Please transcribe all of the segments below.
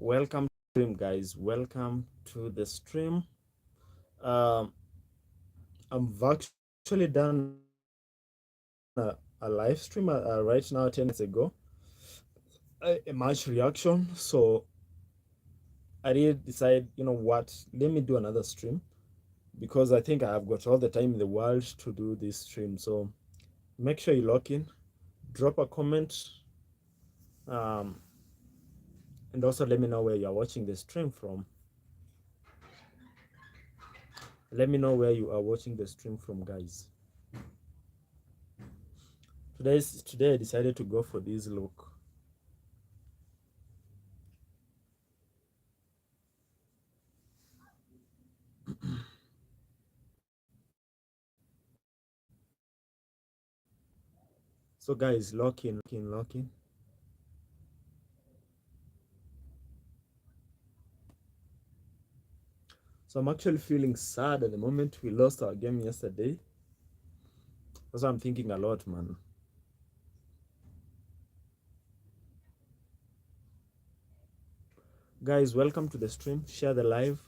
Welcome to the stream, guys. Welcome to the stream. Um, I've actually done a live stream right now 10 minutes ago, a match reaction. So I did decide, you know what, let me do another stream because I think I have got all the time in the world to do this stream. So make sure you lock in, drop a comment, um, and also let me know where you are watching the stream from. Let me know where you are watching the stream from, guys. Today I decided to go for this look. So guys, lock in, lock in, lock in. So I'm actually feeling sad at the moment. We lost our game yesterday. That's why I'm thinking a lot, man. Guys, welcome to the stream. Share the live,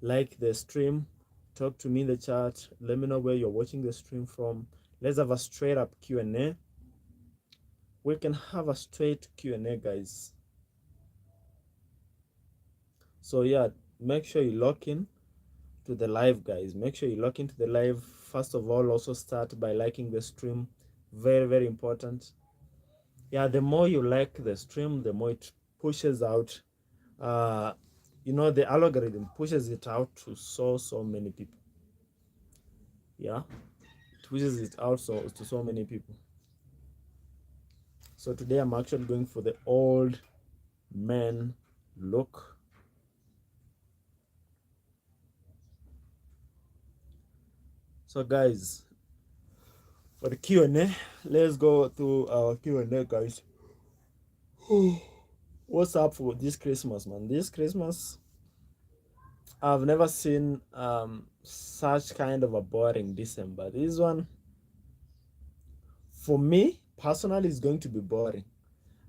like the stream, talk to me in the chat. Let me know where you're watching the stream from. Let's have a straight up Q&A. We can have a straight Q&A, guys. So yeah, make sure you lock in to the live, guys. Make sure you lock into the live. First of all, also start by liking the stream. Very, very important. Yeah, the more you like the stream, the more it pushes out. The algorithm pushes it out to so many people. Yeah, it pushes it out to so many people. So today I'm actually going for the old man look. So guys, for the Q&A, let's go through our Q&A, guys. What's up for this Christmas, man? This Christmas, I've never seen such kind of a boring December. This one, for me personally, is going to be boring.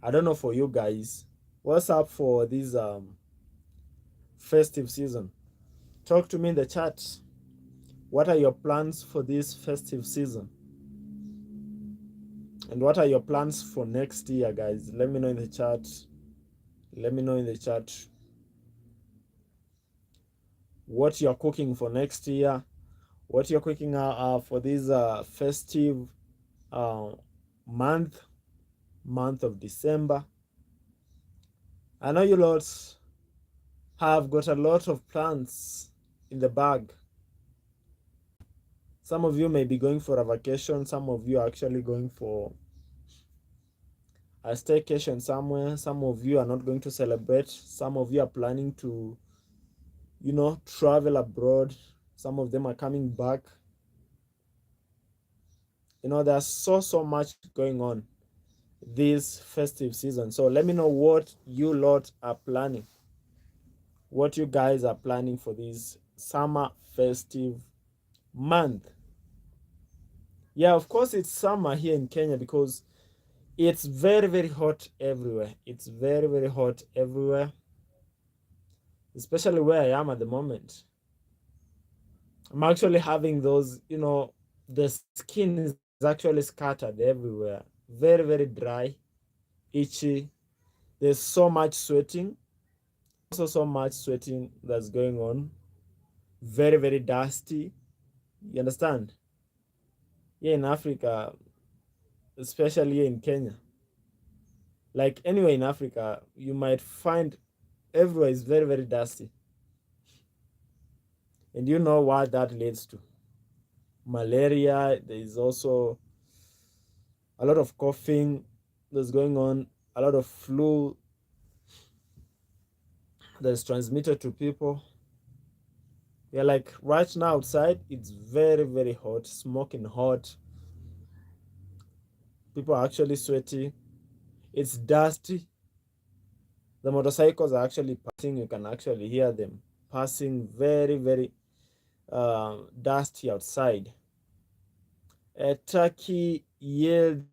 I don't know for you guys. What's up for this festive season? Talk to me in the chat. What are your plans for this festive season? And what are your plans for next year, guys? Let me know in the chat. Let me know in the chat what you're cooking for next year, what you're cooking for this festive uh, month of December. I know you lots have got a lot of plans in the bag. Some of you may be going for a vacation. Some of you are actually going for a staycation somewhere. Some of you are not going to celebrate. Some of you are planning to, travel abroad. Some of them are coming back. There's so much going on this festive season. So let me know what you lot are planning. What you guys are planning for this summer festive month. Yeah, of course it's summer here in Kenya because it's very hot everywhere. It's very hot everywhere, especially where I am at the moment. I'm actually having those, the skin is actually scattered everywhere. Very dry, itchy. There's so much sweating. Also so much sweating that's going on. Very dusty. You understand? Here in Africa, especially here in Kenya, like anywhere in Africa, you might find everywhere is very dusty. And you know what that leads to? Malaria. There is also a lot of coughing that's going on, a lot of flu that's transmitted to people. Yeah, like right now outside, it's very hot, smoking hot. People are actually sweaty. It's dusty. The motorcycles are actually passing. You can actually hear them passing very dusty outside. A turkey Yildirim.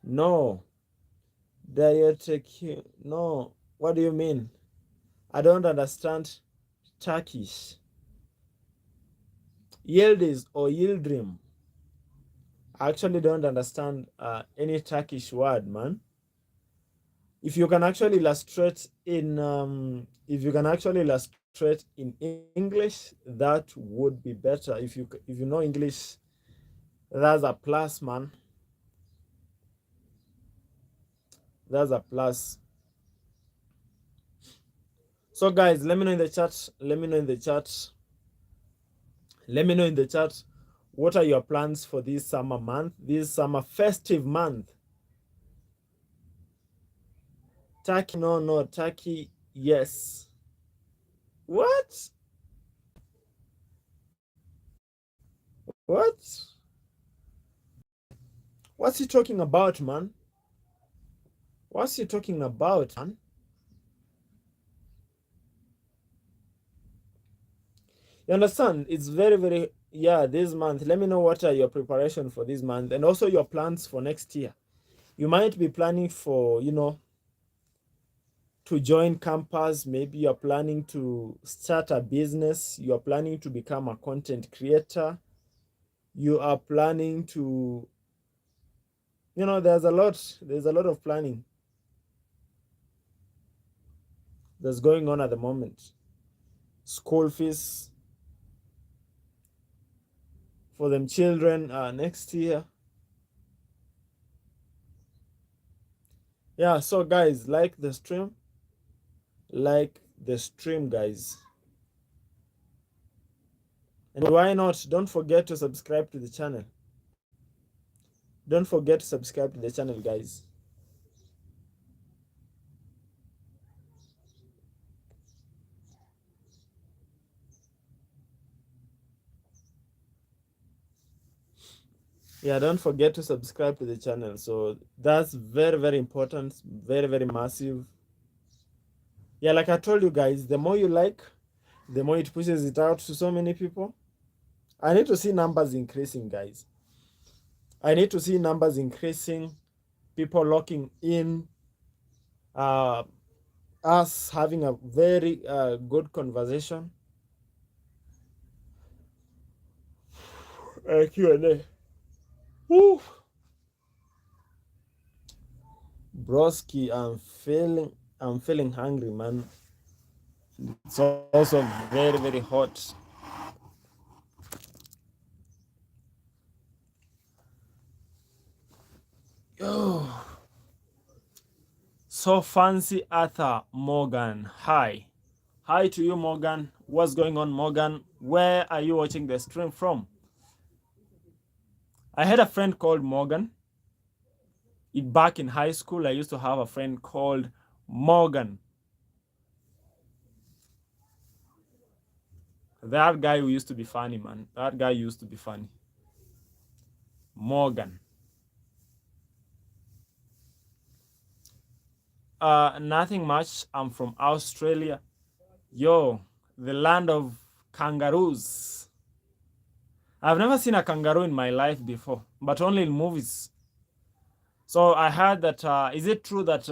No, Dietetic. No. What do you mean? I don't understand Turkish. Yildiz or Yildirim. I actually don't understand any Turkish word, man. If you can actually illustrate in if you can actually illustrate in English, that would be better. If you know English, that's a plus, man. That's a plus. So guys, let me know in the chat. Let me know in the chat. Let me know in the chat, what are your plans for this summer month, this summer festive month? Turkey, no, no. Turkey, yes. What? What? What's he talking about, man? What's he talking about, man? You understand? It's very, very, yeah, this month. Let me know what are your preparation for this month and also your plans for next year. You might be planning for, to join campus. Maybe you're planning to start a business. You're planning to become a content creator. You are planning to, there's a lot of planning that's going on at the moment. School fees for them children next year. Yeah, so guys, like the stream, guys. And why not? Don't forget to subscribe to the channel. Don't forget to subscribe to the channel, guys. Yeah, don't forget to subscribe to the channel. So that's very, very important, very, very massive. Yeah, like I told you guys, the more you like, the more it pushes it out to so many people. I need to see numbers increasing, guys. I need to see numbers increasing, people locking in, uh, us having a very good conversation. Q&A. Woo. Broski, I'm feeling hungry, man. It's also very, very hot. Oh, so fancy Arthur Morgan. Hi. Hi to you, Morgan. What's going on, Morgan? Where are you watching the stream from? I had a friend called Morgan. Back in high school, I used to have a friend called Morgan. That guy who used to be funny, man. That guy used to be funny. Morgan. Nothing much. I'm from Australia. Yo, the land of kangaroos. I've never seen a kangaroo in my life before, but only in movies. So I heard that, is it true that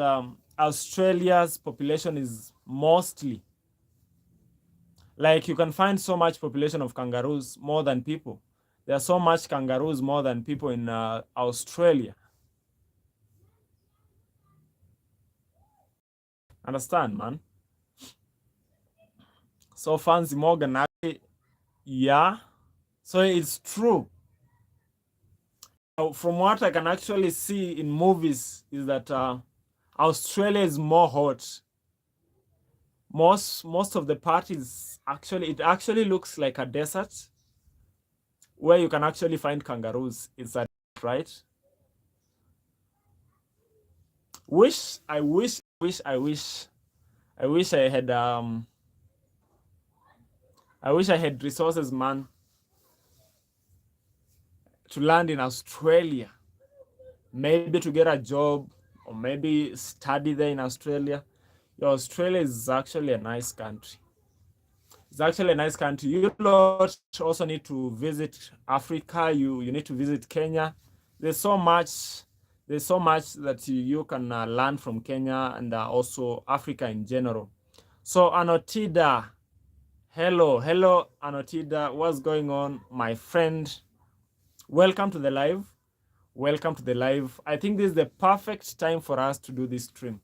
Australia's population is mostly, like you can find so much population of kangaroos more than people. There are so much kangaroos more than people in Australia. Understand, man? So fancy Morgan, actually, yeah. So it's true. From what I can actually see in movies is that Australia is more hot. Most of the parties actually, it actually looks like a desert where you can actually find kangaroos. It's a right. I wish I wish I had resources, man, to land in Australia. Maybe to get a job or maybe study there in Australia. Yeah, Australia is actually a nice country. It's actually a nice country. You lot also need to visit Africa. You need to visit Kenya. There's so much There's so much that you can learn from Kenya and also Africa in general. So Anotida, hello Anotida, what's going on, my friend? Welcome to the live. Welcome to the live. I think this is the perfect time for us to do this stream.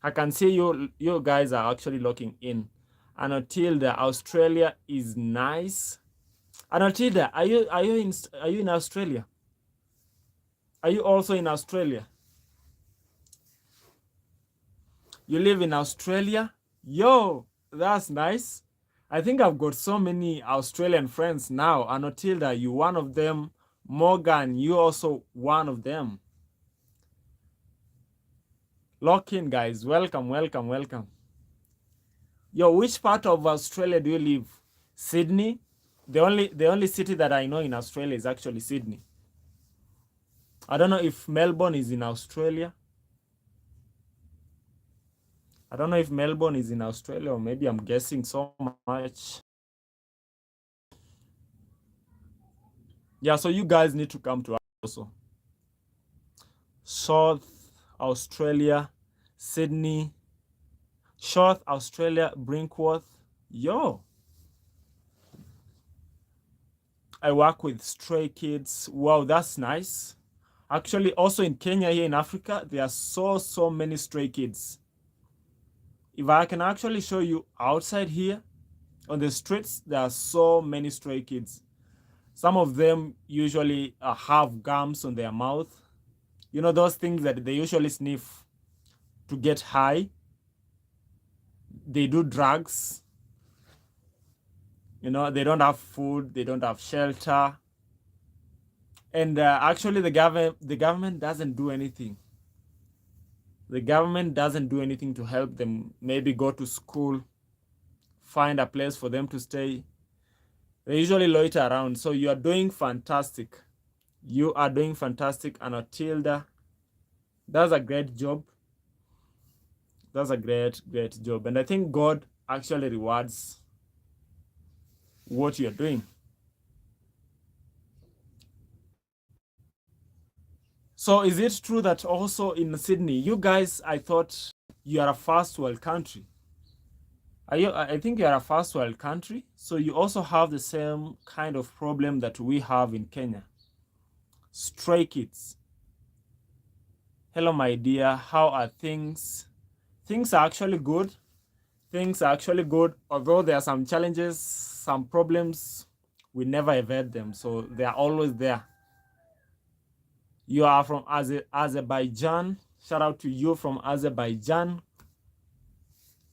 I can see you guys are actually locking in. Anotilda, Australia is nice. Anotilda, are you in Australia? Are you also in Australia? You live in Australia? Yo, that's nice. I think I've got so many Australian friends now. Anotilda, you one of them. Morgan, you also one of them. Lock in, guys. Welcome, welcome, welcome. Yo, which part of Australia do you live? Sydney? The only city that I know in Australia is actually Sydney. I don't know if Melbourne is in Australia. I don't know if Melbourne is in Australia, or maybe I'm guessing so much. Yeah, so you guys need to come to us also. South Australia, Sydney, South Australia, Brinkworth. Yo, I work with stray kids. Wow, that's nice. Actually, also in Kenya, here in Africa, there are so many stray kids. If I can actually show you outside here on the streets, there are so many stray kids. Some of them usually have gums on their mouth. You know, those things that they usually sniff to get high. They do drugs. You know, they don't have food. They don't have shelter. And actually, the government doesn't do anything. The government doesn't do anything to help them maybe go to school, find a place for them to stay. They usually loiter around. So you are doing fantastic. You are doing fantastic, Anotilda. That's a great job. That's a great job. And I think God actually rewards what you're doing. So is it true that also in Sydney, you guys, I thought you are a first world country. I think you are a first world country. So you also have the same kind of problem that we have in Kenya. Stray kids. Hello, my dear. How are things? Things are actually good. Things are actually good. Although there are some challenges, some problems, we never evade them. So they are always there. You are from Azerbaijan. Shout out to you from Azerbaijan.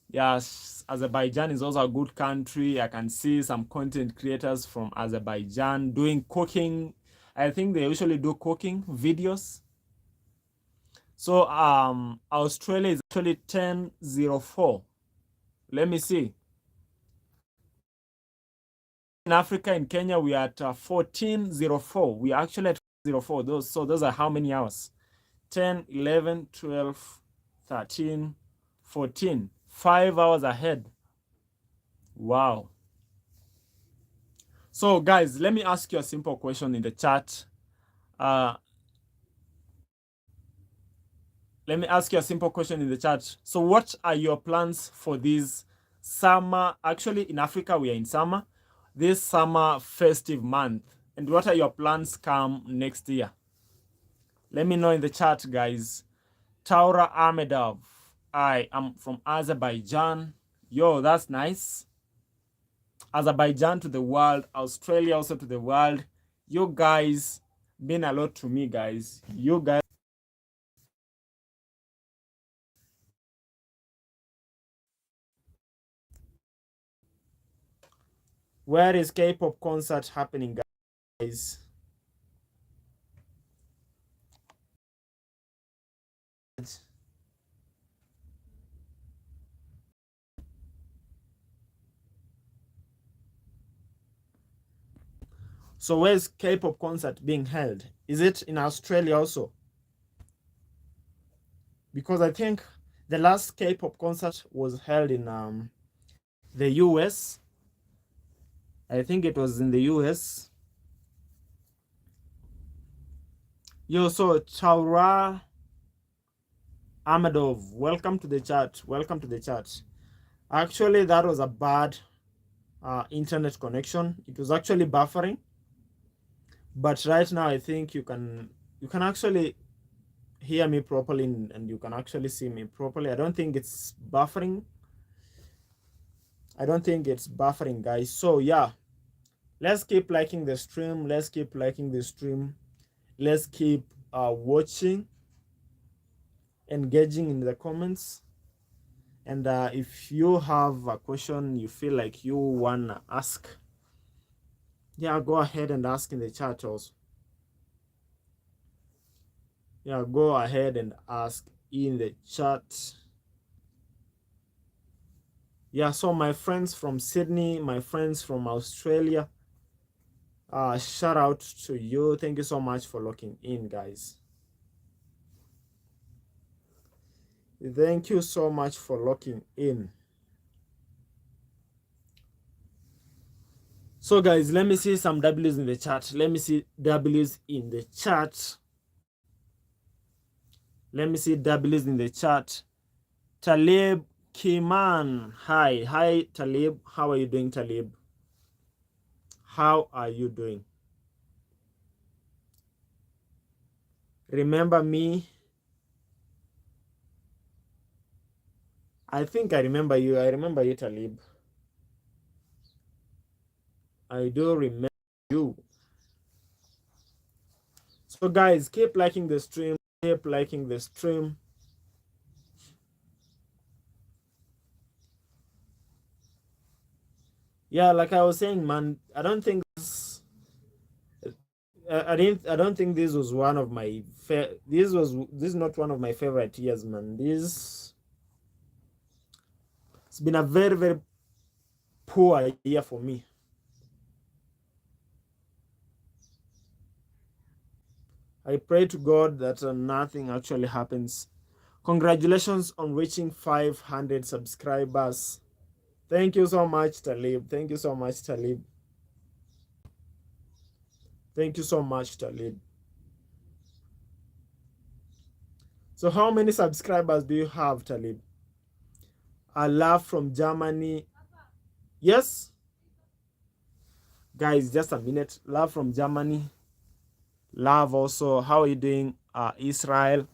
Yes, Azerbaijan is also a good country. I can see some content creators from Azerbaijan doing cooking. I think they usually do cooking videos. So Australia is actually 10:04. Let me see. In Africa, in Kenya, we are at 14:04. We are actually at 04. Those are how many hours? 10, 11, 12, 13, 14. 5 hours ahead. Wow. So guys, let me ask you a simple question in the chat. Let me ask you a simple question in the chat. So what are your plans for this summer? Actually, in Africa, we are in summer. This summer festive month. And what are your plans come next year? Let me know in the chat, guys. Taura Ahmedov. I am from Azerbaijan. Yo, that's nice. Azerbaijan to the world. Australia also to the world. You guys mean a lot to me, guys. You guys. Where is K-pop concert happening, guys? So where's K-pop concert being held? Is it in Australia also? Because I think the last K-pop concert was held in the US. I think it was in the US. Yo, so Taura Amadov, welcome to the chat. Welcome to the chat. Actually, that was a bad internet connection. It was actually buffering, but right now I think you can actually hear me properly and you can actually see me properly. I don't think it's buffering. I don't think it's buffering, guys. So yeah, let's keep liking the stream. Let's keep liking the stream. Let's keep watching, engaging in the comments. And if you have a question you feel like you wanna ask, yeah, go ahead and ask in the chat also. Yeah, go ahead and ask in the chat. Yeah, so my friends from Sydney, my friends from Australia, shout out to you. Thank you so much for locking in, guys. Thank you so much for locking in. So guys, let me see some W's in the chat. Let me see W's in the chat. Let me see W's in the chat. Talib Kiman. Hi Talib. How are you doing, Talib? How are you doing? Remember me? I think I remember you. I remember you, Talib. I do remember you. So guys, keep liking the stream. Keep liking the stream. Yeah, like I was saying, man, I don't think this, I don't think this was one of my this is not one of my favorite years, man. It's been a very, very poor year for me. I pray to God that nothing actually happens. Congratulations on reaching 500 subscribers. Thank you so much, Talib. Thank you so much, Talib. Thank you so much, Talib. So how many subscribers do you have, Talib? A love from Germany. Yes? Guys, just a minute. Love from Germany. Love also. How are you doing, Israel?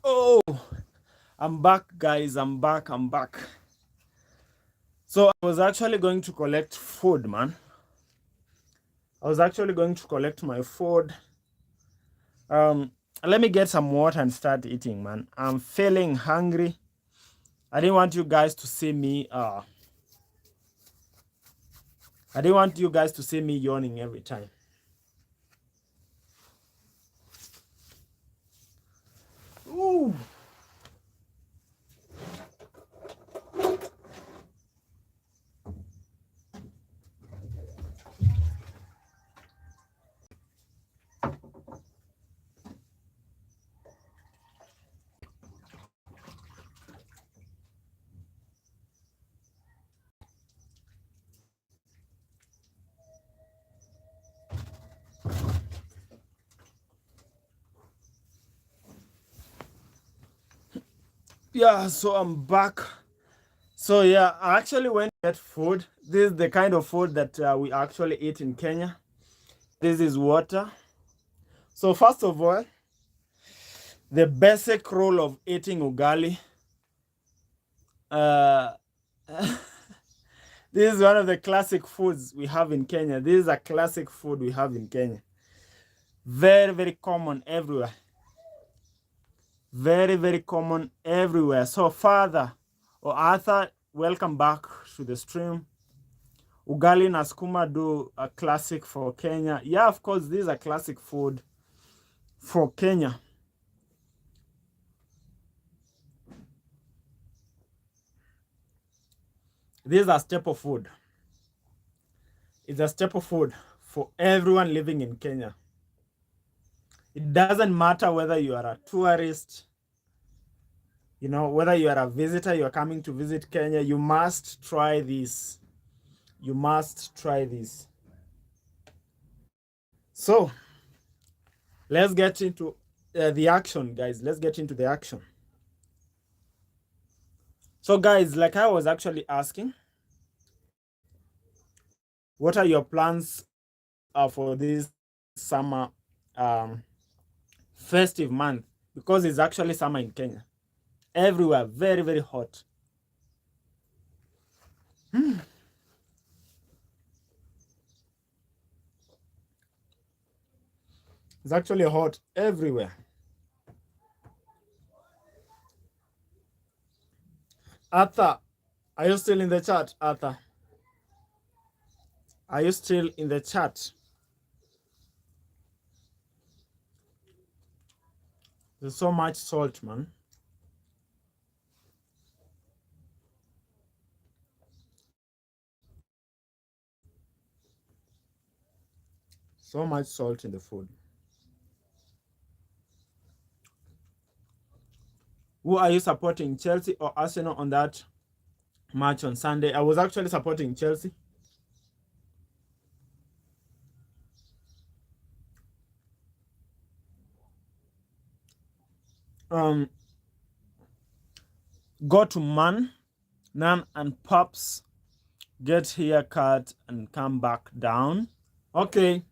Oh, I'm back, guys. I'm back. So I was actually going to collect food, man. I was actually going to collect my food. Let me get some water and start eating, man. I'm feeling hungry. I didn't want you guys to see me. I didn't want you guys to see me yawning every time. Ooh. Yeah, so I'm back. So yeah, I actually went to get food. This is the kind of food that we actually eat in Kenya. This is water. So first of all, the basic rule of eating ugali. This is one of the classic foods we have in Kenya. This is a classic food we have in Kenya. Very, very common everywhere. Very, very common everywhere. So Father or Arthur, welcome back to the stream. Ugali na skuma do a classic for Kenya. Yeah, of course, this is a classic food for Kenya. This is a staple food. It's a staple food for everyone living in Kenya. It doesn't matter whether you are a tourist, whether you are a visitor, you are coming to visit Kenya, you must try this. You must try this. So, let's get into the action, guys. Let's get into the action. So, guys, like I was actually asking, what are your plans for this summer festive month? Because it's actually summer in Kenya. Everywhere, very, very hot. It's actually hot everywhere. Arthur, are you still in the chat, Arthur? Are you still in the chat? There's so much salt, man. So much salt in the food. Who are you supporting, Chelsea or Arsenal on that match on Sunday? I was actually supporting Chelsea. Um, go to Nan and Pops, get haircut and come back down. Okay.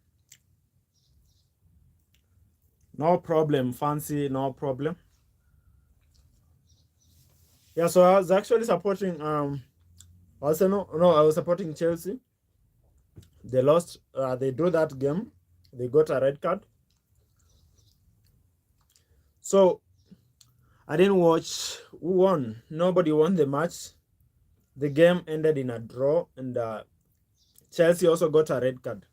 No problem, Fancy, no problem. Yeah, so I was actually supporting Arsenal. No, I was supporting Chelsea. They lost. They drew that game. They got a red card. So I didn't watch who won. Nobody won the match. The game ended in a draw, and Chelsea also got a red card.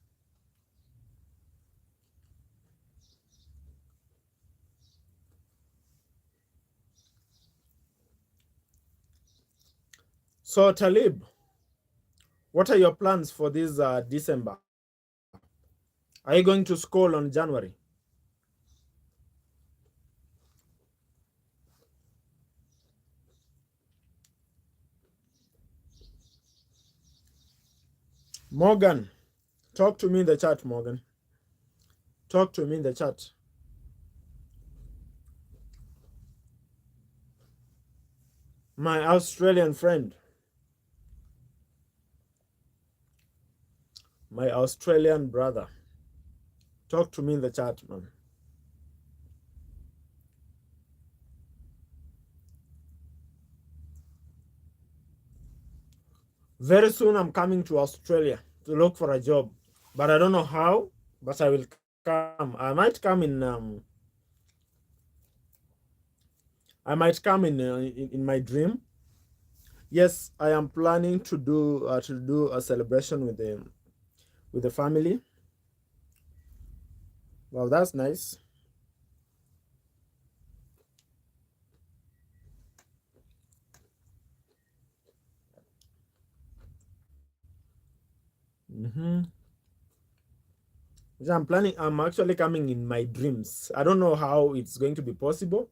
So Talib, what are your plans for this December? Are you going to school on January? Morgan, talk to me in the chat, Morgan. Talk to me in the chat. My Australian friend. My Australian brother. Talk to me in the chat, man. Very soon I'm coming to Australia to look for a job. But I don't know how, but I will come. I might come in my dream. Yes, I am planning to do a celebration with the family. Well, that's nice. Mm-hmm. I'm actually coming in my dreams. I don't know how it's going to be possible,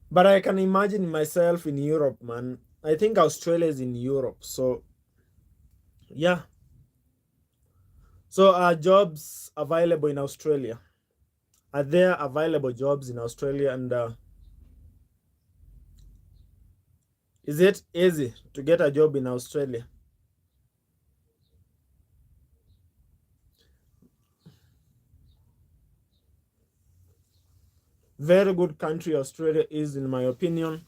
but I can imagine myself in Europe, man. I think Australia is in Europe. So, yeah. So, are jobs available in Australia? Are there available jobs in Australia? And is it easy to get a job in Australia? Very good country Australia is, in my opinion.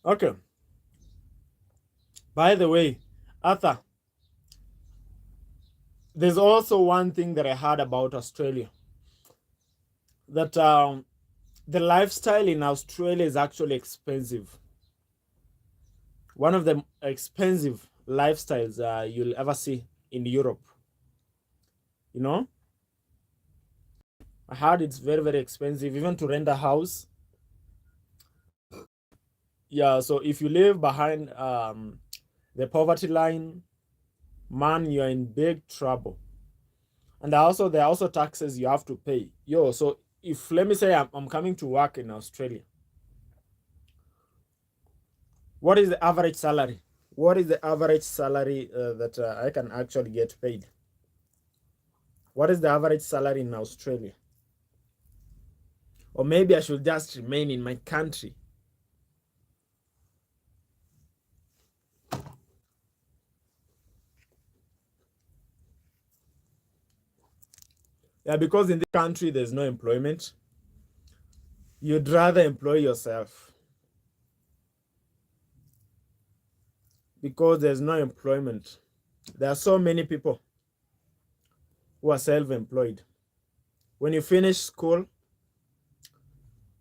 Okay. By the way, Arthur, there's also one thing that I heard about Australia, that the lifestyle in Australia is actually expensive. One of the expensive lifestyles you'll ever see in Europe. You know, I heard it's very, very expensive, even to rent a house. Yeah, so if you live behind the poverty line, man, you're in big trouble. And also there are also taxes you have to pay. Yo, so if let me say I'm coming to work in Australia, what is the average salary? What is the average salary that I can actually get paid? What is the average salary in Australia? Or maybe I should just remain in my country. Yeah, because in this country there's no employment. You'd rather employ yourself because there's no employment. There are so many people who are self-employed. When you finish school,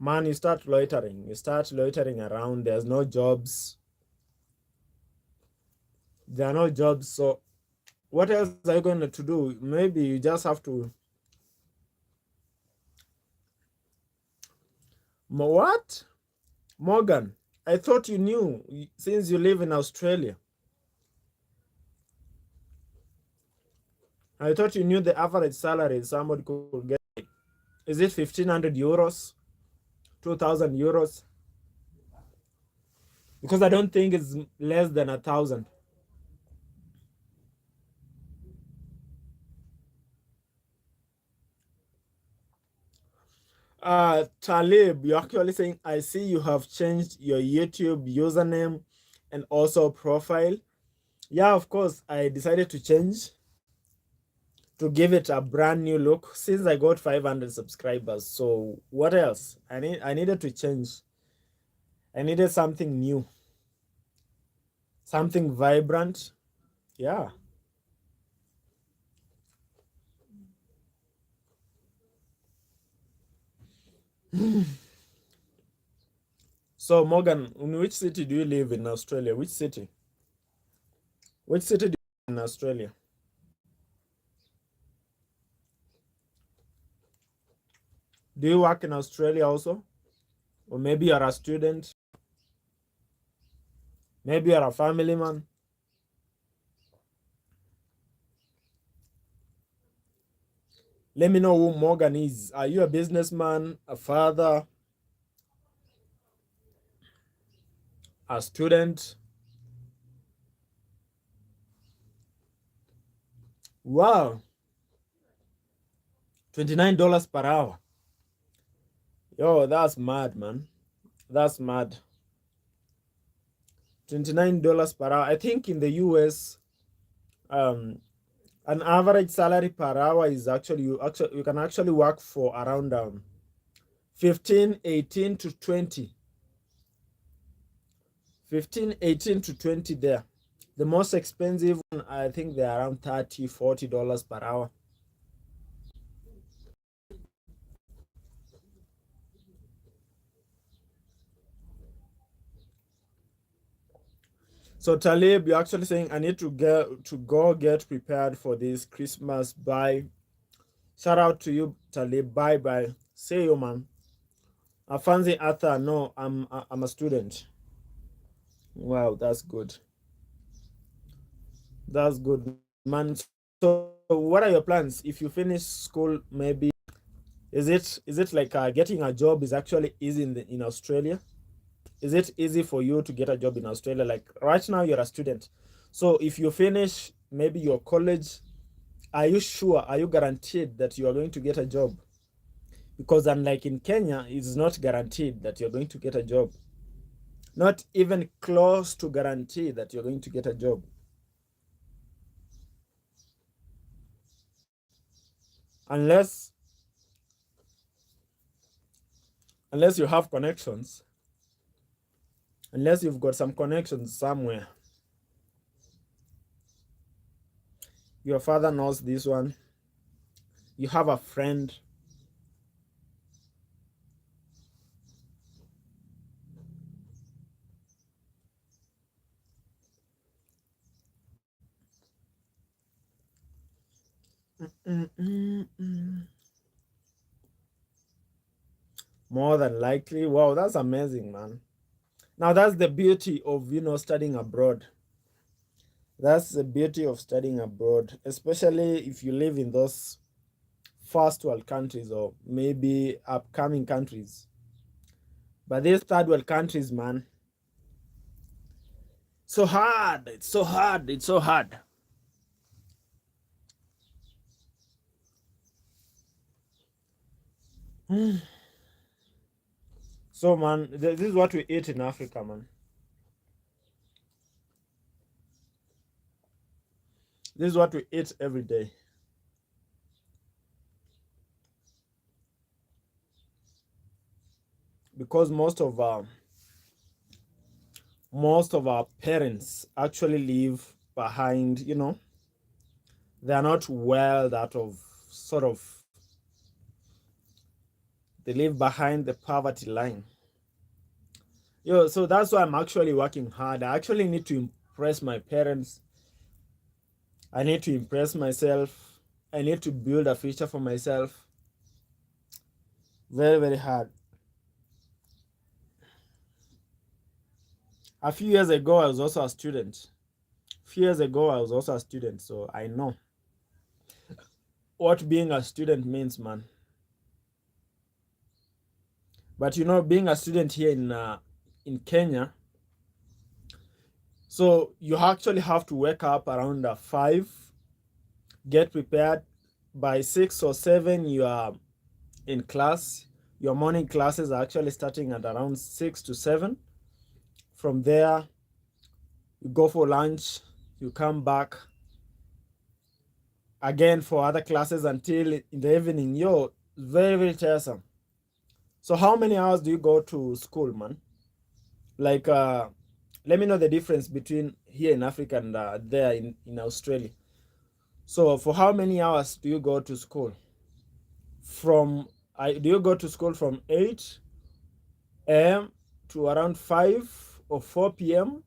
man, you start loitering. You start loitering around. There's no jobs. There are no jobs. So what else are you going to do? Maybe you just have to. What? Morgan, I thought you knew since you live in Australia. I thought you knew the average salary somebody could get. Is it 1,500 euros? 2,000 euros? Because I don't think it's less than 1,000. Talib, you're actually saying, I see you have changed your YouTube username and also profile. Yeah, of course, I decided to change to give it a brand new look since I got 500 subscribers. So what else? I needed to change. I needed something new, something vibrant. Yeah. So Morgan, in which city do you live in Australia? Which city? Which city do you live in Australia? Do you work in Australia also? Or maybe you're a student? Maybe you're a family man? Let me know who Morgan is. Are you a businessman, a father, a student? Wow, $29 per hour. Yo, that's mad, man. That's mad. $29 per hour. I think in the US, um, an average salary per hour is actually you can actually work for around 15, 18 to 20. 15, 18 to 20 there. The most expensive one, I think they're around 30, $40 per hour. So Talib, you're actually saying I need to go get prepared for this Christmas. Bye. Shout out to you, Talib. Bye bye. See you, man. Fancy Arthur. No, I'm a student. Wow, that's good. That's good, man. So what are your plans if you finish school? Maybe is it like getting a job is actually easy in Australia? Is it easy for you to get a job in Australia? Like right now, you're a student. So if you finish maybe your college, are you sure? Are you guaranteed that you are going to get a job? Because unlike in Kenya, it's not guaranteed that you're going to get a job. Not even close to guarantee that you're going to get a job. Unless unless you have connections. Unless you've got some connections somewhere. Your father knows this one. You have a friend. Mm, mm, mm. More than likely. Wow, that's amazing, man. Now that's the beauty of studying abroad. That's the beauty of studying abroad, especially if you live in those first world countries or maybe upcoming countries. But these third world countries, man, so hard. It's so hard. It's so hard. So, man, this is what we eat in Africa, man. This is what we eat every day. Because most of our parents actually leave behind, they are not well that of sort of they live behind the poverty line. So that's why I'm actually working hard. I actually need to impress my parents. I need to impress myself. I need to build a future for myself. Very, very hard. A few years ago, I was also a student. A few years ago, I was also a student, so I know what being a student means, man. But being a student here in Kenya, so you actually have to wake up around 5, get prepared. By 6 or 7, you are in class. Your morning classes are actually starting at around 6 to 7. From there, you go for lunch, you come back again for other classes until in the evening. Very, very tiresome. So how many hours do you go to school, man? Like, let me know the difference between here in Africa and there in Australia. So for how many hours do you go to school? Do you go to school from 8 a.m. to around 5 or 4 p.m.,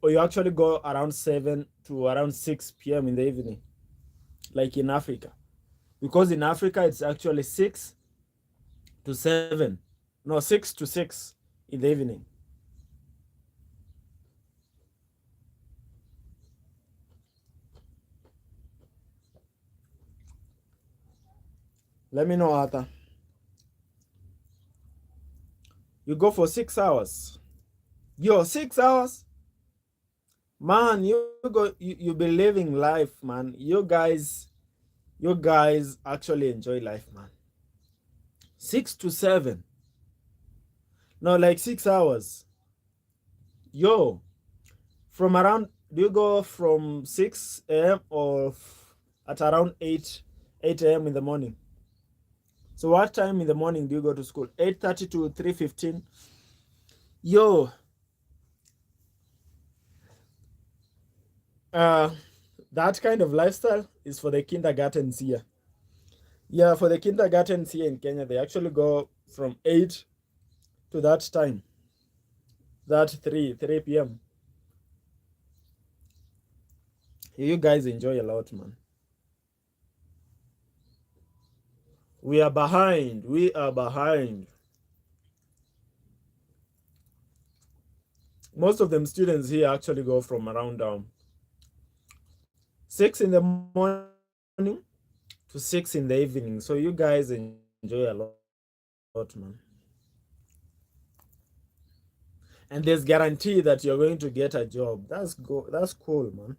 or you actually go around 7 to around 6 p.m. in the evening, like in Africa? Because in Africa, it's actually 6 to 7. No, 6 to 6 in the evening. Let me know, Arthur. You go for 6 hours. 6 hours? Man, you be living life, man. You guys actually enjoy life, man. 6 to 7. No, like 6 hours. Yo, from around, do you go from 6 a.m. or at around 8 a.m. in the morning? So what time in the morning do you go to school? 8:30 to 3:15. Yo, uh, that kind of lifestyle is for the kindergartens here. Yeah, for the kindergartens here in Kenya, they actually go from 8 to that time, that 3 p.m. You guys enjoy a lot, man. We are behind. We are behind. Most of them students here actually go from around 6 in the morning to 6 in the evening. So you guys enjoy a lot, man. And there's guarantee that you're going to get a job. That's cool, man.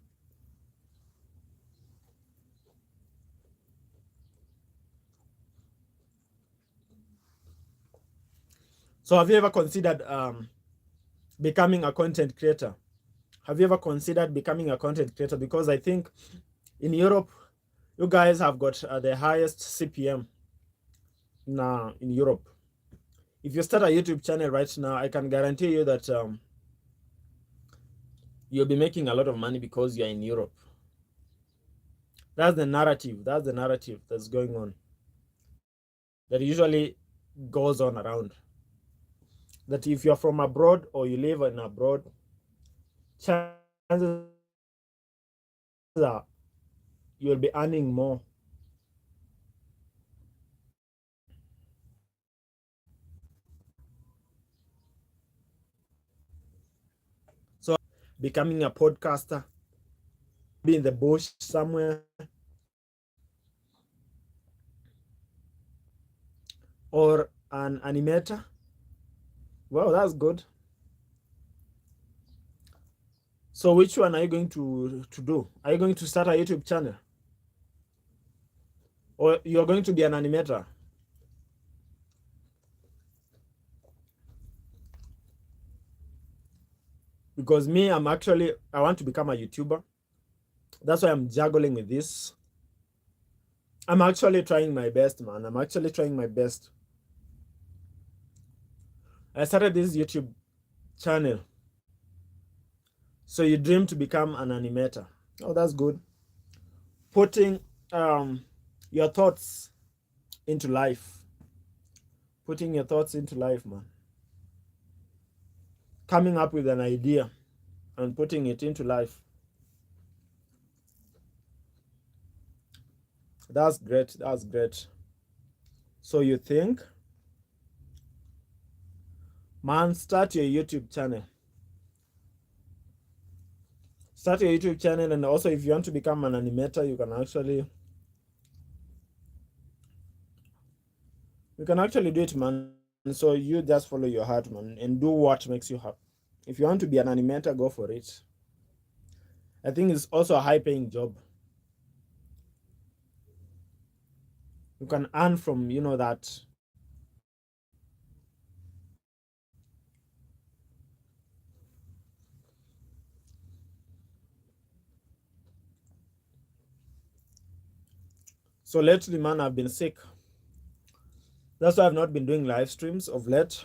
So have you ever considered becoming a content creator? Have you ever considered becoming a content creator? Because I think in Europe, you guys have got the highest CPM now in Europe. If you start a YouTube channel right now, I can guarantee you that you'll be making a lot of money because you're in Europe. That's the narrative. That's the narrative that's going on. That usually goes on around. That if you're from abroad or you live in abroad, chances are you'll be earning more. becoming a podcaster, be in the bush somewhere, or an animator. Well, that's good. So which one are you going to do? Are you going to start a YouTube channel? Or you're going to be an animator? Because me, I want to become a YouTuber. That's why I'm juggling with this. I'm actually trying my best, man. I'm actually trying my best. I started this YouTube channel. So you dream to become an animator. Oh, that's good. Putting your thoughts into life. Putting your thoughts into life, man. Coming up with an idea and putting it into life. That's great. That's great. So you think, man, start your YouTube channel. Start your YouTube channel, and also if you want to become an animator, you can actually do it, man. So you just follow your heart, man, and do what makes you happy. If you want to be an animator, go for it. I think it's also a high-paying job. You can earn from, that. So lately, man, I've been sick. That's why I've not been doing live streams of late.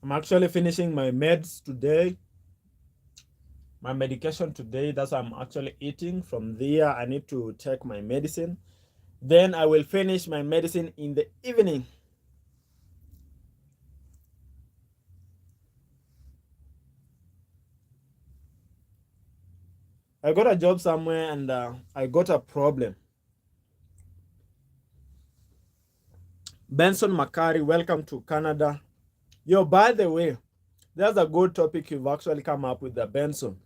I'm actually finishing my meds today. My medication today. That's why I'm actually eating. From there, I need to take my medicine. Then I will finish my medicine in the evening. I got a job somewhere and I got a problem. Benson Makari, welcome to Canada. Yo, by the way, that's a good topic you've actually come up with, the Benson.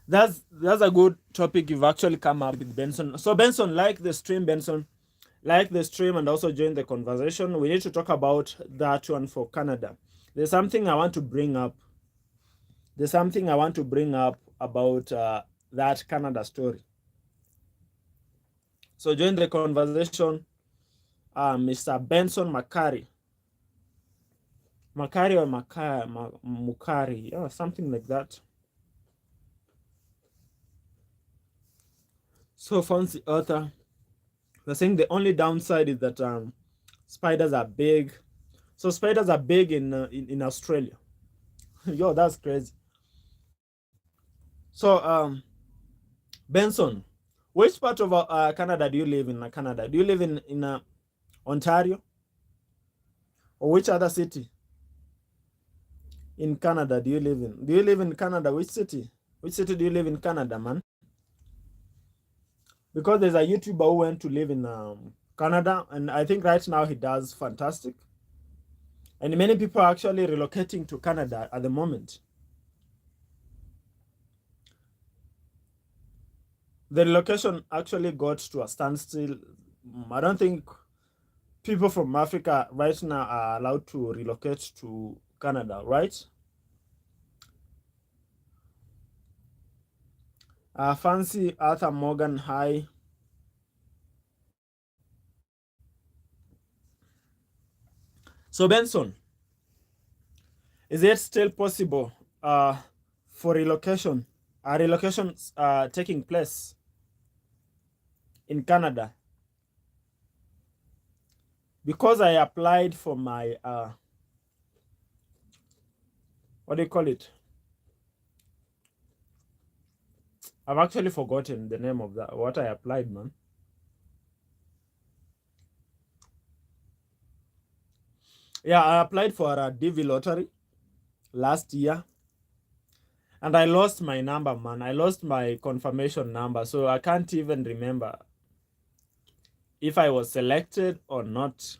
that's a good topic you've actually come up with, Benson. So Benson, like the stream, Benson, like the stream and also join the conversation. We need to talk about that one for Canada. There's something I want to bring up. About that Canada story. So join the conversation, Mr. Benson Makari. Makari or Mukari, yeah, something like that. So fancy author. They're saying the only downside is that spiders are big. So spiders are big in Australia. Yo, that's crazy. So Benson, which part of Canada do you live in? Canada, do you live in Ontario, or which other city in Canada do you live in? Do you live in Canada? Which city? Which city do you live in Canada, man? Because there's a YouTuber who went to live in Canada, and I think right now he does fantastic. And many people are actually relocating to Canada at the moment. The relocation actually got to a standstill. I don't think people from Africa right now are allowed to relocate to Canada, right? Fancy Arthur Morgan, hi. So Benson, is it still possible for relocation taking place in Canada? Because I applied for my what do you call it? I've actually forgotten the name of that, what I applied, man. Yeah, I applied for a DV lottery last year. And I lost my number, man. I lost my confirmation number. So I can't even remember if I was selected or not.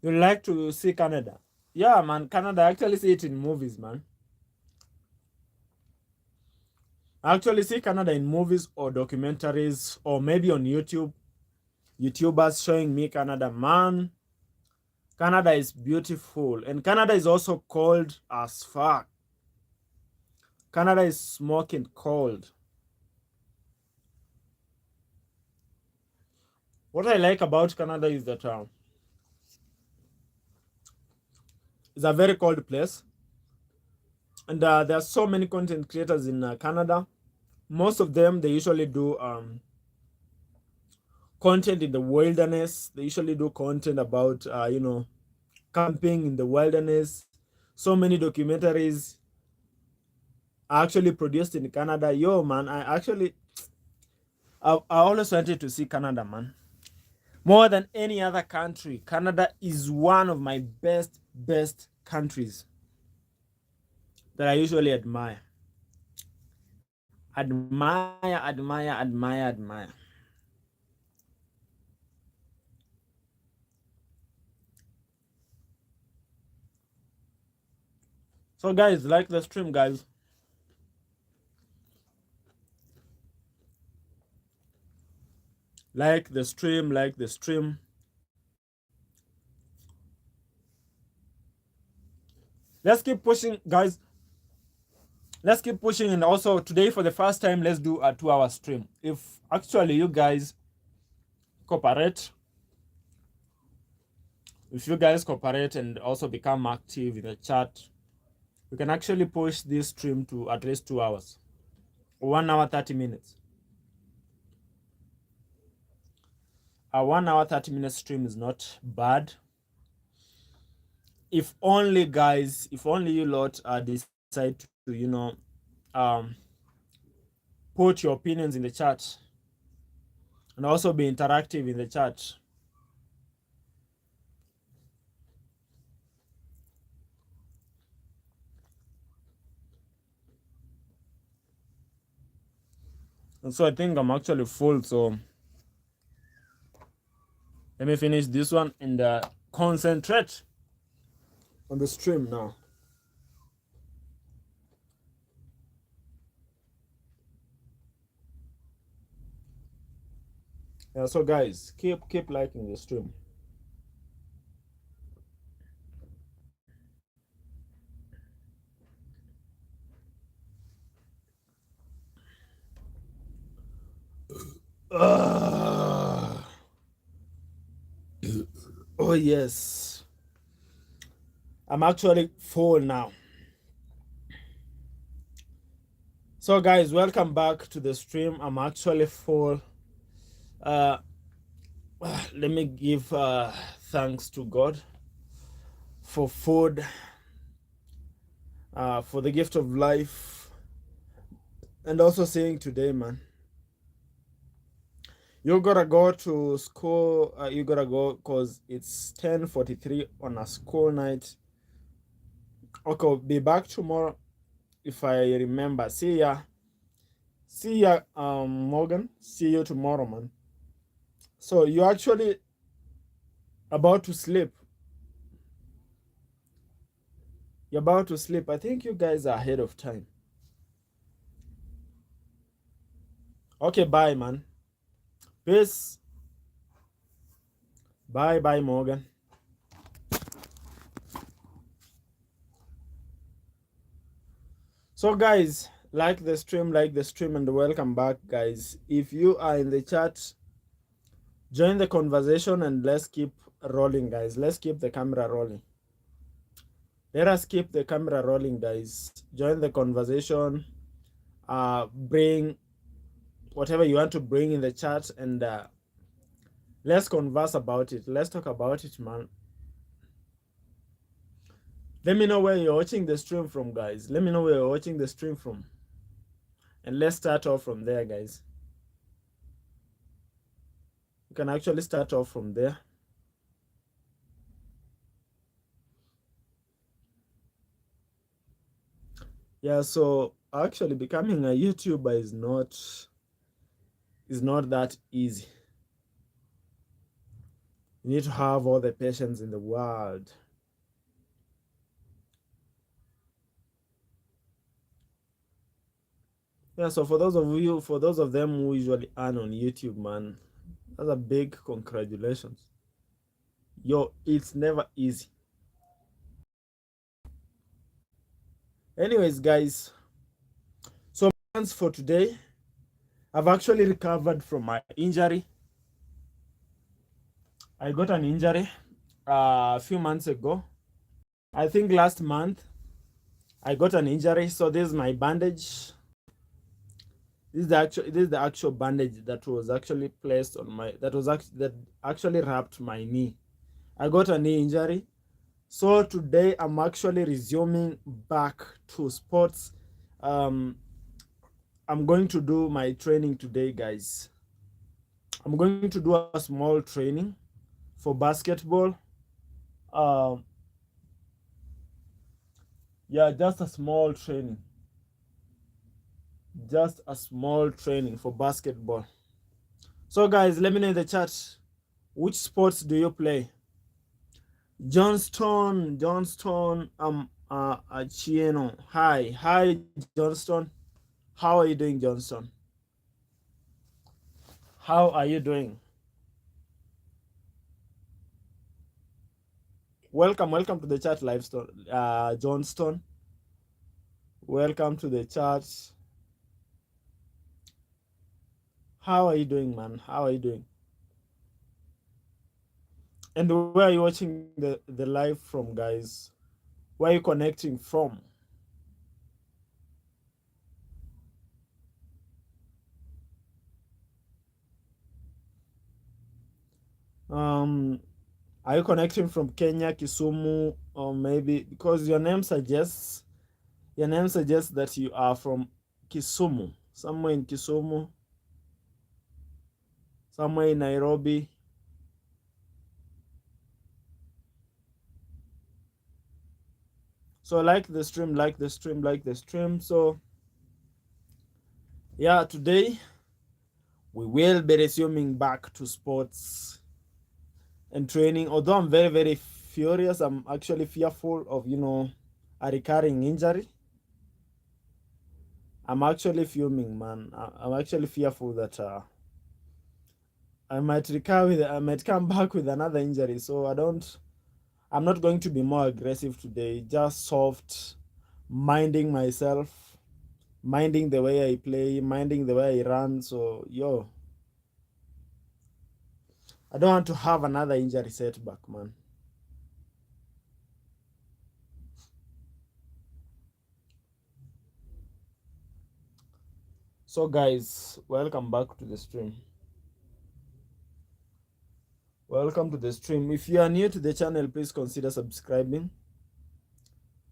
You like to see Canada? Yeah, man, Canada. I actually see it in movies, man. I actually see Canada in movies or documentaries or maybe on YouTube. YouTubers showing me Canada, man. Canada is beautiful, and Canada is also cold as fuck. Canada is smoking cold. What I like about Canada is that it's a very cold place, and there are so many content creators in Canada. Most of them they usually do content in the wilderness. They usually do content about camping in the wilderness. So many documentaries are actually produced in Canada. Yo, man, I always wanted to see Canada, man. More than any other country, Canada is one of my best countries that I usually admire. Admire. So, guys, like the stream, guys. Like the stream. Let's keep pushing, guys. Let's keep pushing. And also, today, for the first time, let's do a 2-hour stream. If actually you guys cooperate, and also become active in the chat, we can actually push this stream to at least 2 hours. 1 hour 30 minutes. A 1 hour 30 minute stream is not bad. If only, guys, if only you lot decide to put your opinions in the chat and also be interactive in the chat. And so I think I'm actually full, so let me finish this one and concentrate on the stream now. Yeah, so guys, keep liking the stream. Oh yes, I'm actually full now. So guys, welcome back to the stream. I'm actually full. Let me give thanks to God for food, for the gift of life, and also saying today, man, you gotta go to school. You gotta go because it's 10:43 on a school night. Okay, be back tomorrow if I remember. See ya, Morgan. See you tomorrow, man. So you actually about to sleep. You're about to sleep. I think you guys are ahead of time. Okay, bye, man. Peace. Bye, Morgan. So, guys, like the stream, and welcome back, guys. If you are in the chat, join the conversation and let's keep rolling, guys. Let's keep the camera rolling. Let us keep the camera rolling, guys. Join the conversation. Bring whatever you want to bring in the chat and let's converse about it. Let's talk about it, man. Let me know where you're watching the stream from, guys. Let me know where you're watching the stream from. And let's start off from there, guys. You can actually start off from there. Yeah, so actually becoming a YouTuber is not that easy. You need to have all the patience in the world. Yeah, so for those of them who usually earn on YouTube, man, that's a big congratulations. Yo, it's never easy. Anyways, guys, so plans for today. I've actually recovered from my injury. I got an injury a few months ago. I think last month I got an injury. So this is my bandage. This is the actual bandage that was actually placed on my that actually wrapped my knee. I got a knee injury. So today I'm actually resuming back to sports. Um, I'm going to do my training today, guys. I'm going to do a small training for basketball. Um, yeah, just a small training for basketball. So, guys, let me know in the chat, which sports do you play? Johnston, Chieno. Hi, Johnston. How are you doing, Johnston? How are you doing? Welcome to the chat, Livestone. Johnston, welcome to the chat. How are you doing, man? How are you doing? And where are you watching the live from, guys? Where are you connecting from? Um, are you connecting from Kenya, Kisumu, or maybe because your name suggests that you are from Kisumu, somewhere in Kisumu, somewhere in Nairobi. So like the stream, like the stream, like the stream. So yeah, today we will be resuming back to sports and training. Although I'm very, very furious, I'm actually fearful of, a recurring injury. I'm actually fuming, man. I'm actually fearful that I might come back with another injury. So I'm not going to be more aggressive today. Just soft, minding myself, minding the way I play, minding the way I run. So, I don't want to have another injury setback, man. So, guys, welcome back to the stream. Welcome to the stream. If you are new to the channel, please consider subscribing.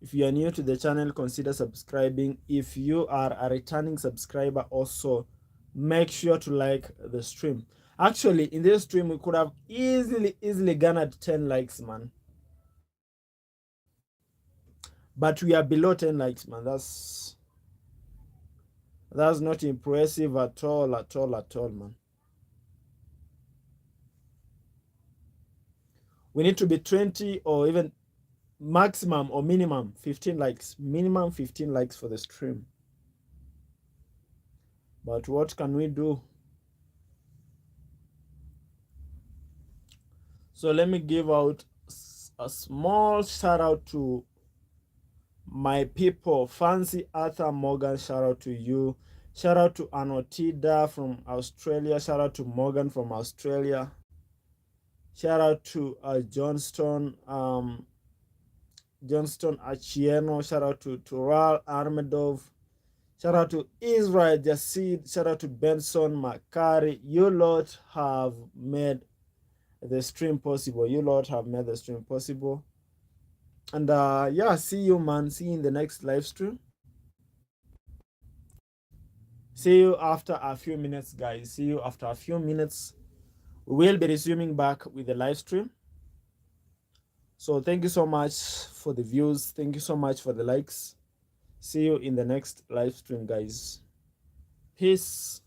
If you are new to the channel, consider subscribing. If you are a returning subscriber, also make sure to like the stream. Actually, in this stream, we could have easily garnered 10 likes, man. But we are below 10 likes, man. That's not impressive at all, man. We need to be 20 or even maximum or minimum 15 likes. Minimum 15 likes for the stream. But what can we do? So let me give out a small shout out to my people. Fancy Arthur Morgan, shout out to you. Shout out to Anotida from Australia. Shout out to Morgan from Australia. Shout out to Johnston Achieno. Shout out to Tural Armedov. Shout out to Israel Jasid. Shout out to Benson Makari. You lot have made the stream possible. You lot have made the stream possible. And yeah, see you, man. See you in the next live stream. See you after a few minutes, guys. See you after a few minutes. We will be resuming back with the live stream. So thank you so much for the views. Thank you so much for the likes. See you in the next live stream, guys. Peace.